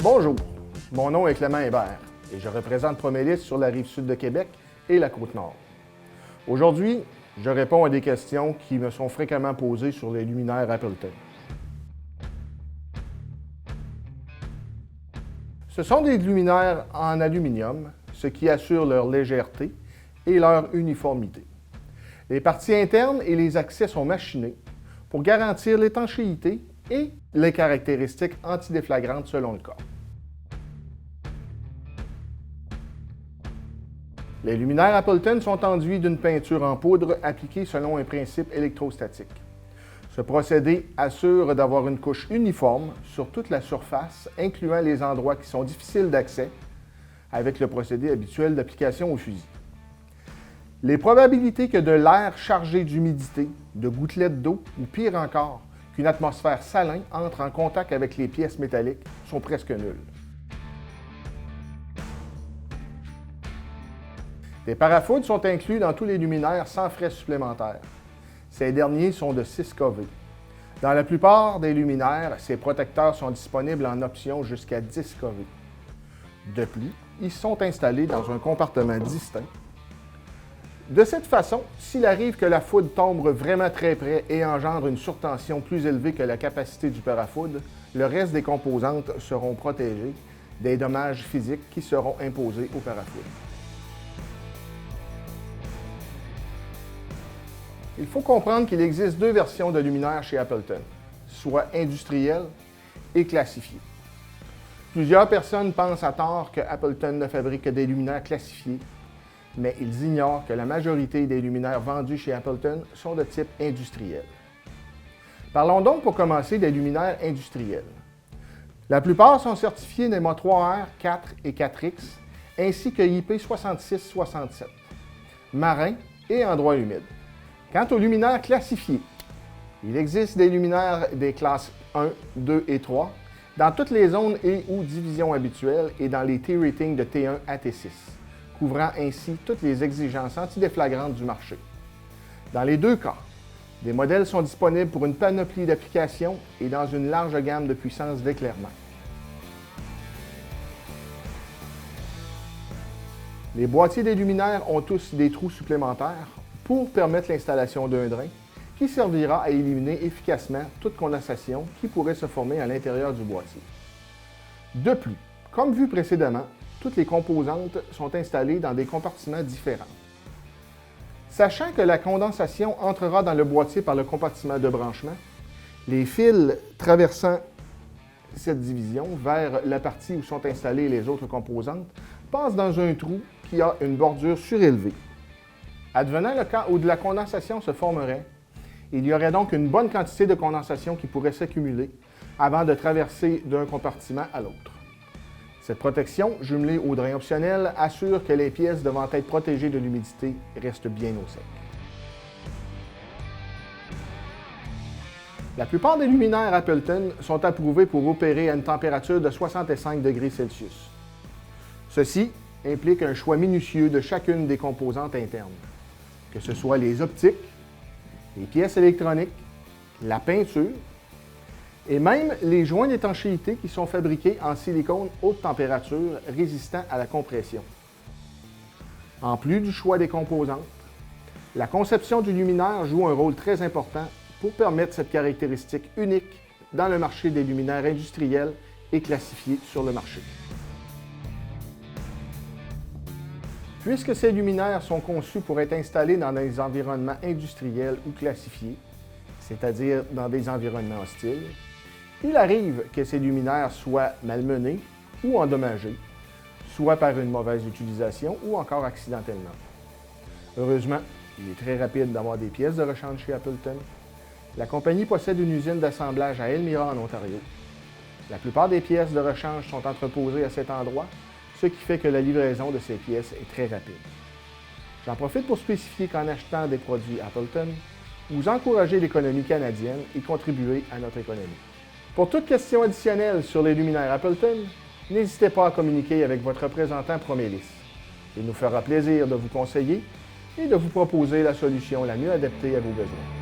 Bonjour, mon nom est Clément Hébert et je représente Promélis sur la rive sud de Québec et la Côte-Nord. Aujourd'hui, je réponds à des questions qui me sont fréquemment posées sur les luminaires Appleton. Ce sont des luminaires en aluminium, ce qui assure leur légèreté et leur uniformité. Les parties internes et les accès sont machinés pour garantir l'étanchéité et les caractéristiques antidéflagrantes selon le cas. Les luminaires Appleton sont enduits d'une peinture en poudre appliquée selon un principe électrostatique. Ce procédé assure d'avoir une couche uniforme sur toute la surface, incluant les endroits qui sont difficiles d'accès, avec le procédé habituel d'application au fusil. Les probabilités que de l'air chargé d'humidité, de gouttelettes d'eau ou pire encore, qu'une atmosphère salin entre en contact avec les pièces métalliques sont presque nulles. Des parafoudres sont inclus dans tous les luminaires sans frais supplémentaires. Ces derniers sont de 6 kV. Dans la plupart des luminaires, ces protecteurs sont disponibles en option jusqu'à 10 kV. De plus, ils sont installés dans un compartiment distinct. De cette façon, s'il arrive que la foudre tombe vraiment très près et engendre une surtension plus élevée que la capacité du parafoudre, le reste des composantes seront protégées des dommages physiques qui seront imposés au parafoudre. Il faut comprendre qu'il existe deux versions de luminaires chez Appleton, soit industriels et classifiés. Plusieurs personnes pensent à tort que Appleton ne fabrique que des luminaires classifiés, mais ils ignorent que la majorité des luminaires vendus chez Appleton sont de type industriel. Parlons donc pour commencer des luminaires industriels. La plupart sont certifiés NEMA 3R, 4 et 4X, ainsi que IP6667, marin et endroits humides. Quant aux luminaires classifiés, il existe des luminaires des classes 1, 2 et 3 dans toutes les zones et ou divisions habituelles et dans les T-ratings de T1 à T6, couvrant ainsi toutes les exigences antidéflagrantes du marché. Dans les deux cas, des modèles sont disponibles pour une panoplie d'applications et dans une large gamme de puissance d'éclairement. Les boîtiers des luminaires ont tous des trous supplémentaires pour permettre l'installation d'un drain qui servira à éliminer efficacement toute condensation qui pourrait se former à l'intérieur du boîtier. De plus, comme vu précédemment, toutes les composantes sont installées dans des compartiments différents. Sachant que la condensation entrera dans le boîtier par le compartiment de branchement, les fils traversant cette division vers la partie où sont installées les autres composantes passent dans un trou qui a une bordure surélevée. Advenant le cas où de la condensation se formerait, il y aurait donc une bonne quantité de condensation qui pourrait s'accumuler avant de traverser d'un compartiment à l'autre. Cette protection, jumelée au drain optionnel, assure que les pièces devant être protégées de l'humidité restent bien au sec. La plupart des luminaires Appleton sont approuvés pour opérer à une température de 65 degrés Celsius. Ceci implique un choix minutieux de chacune des composantes internes, que ce soit les optiques, les pièces électroniques, la peinture et même les joints d'étanchéité qui sont fabriqués en silicone haute température résistant à la compression. En plus du choix des composantes, la conception du luminaire joue un rôle très important pour permettre cette caractéristique unique dans le marché des luminaires industriels et classifiés sur le marché. Puisque ces luminaires sont conçus pour être installés dans des environnements industriels ou classifiés, c'est-à-dire dans des environnements hostiles, il arrive que ces luminaires soient malmenés ou endommagés, soit par une mauvaise utilisation ou encore accidentellement. Heureusement, il est très rapide d'avoir des pièces de rechange chez Appleton. La compagnie possède une usine d'assemblage à Elmira, en Ontario. La plupart des pièces de rechange sont entreposées à cet endroit, ce qui fait que la livraison de ces pièces est très rapide. J'en profite pour spécifier qu'en achetant des produits Appleton, vous encouragez l'économie canadienne et contribuez à notre économie. Pour toute question additionnelle sur les luminaires Appleton, n'hésitez pas à communiquer avec votre représentant Promélis. Il nous fera plaisir de vous conseiller et de vous proposer la solution la mieux adaptée à vos besoins.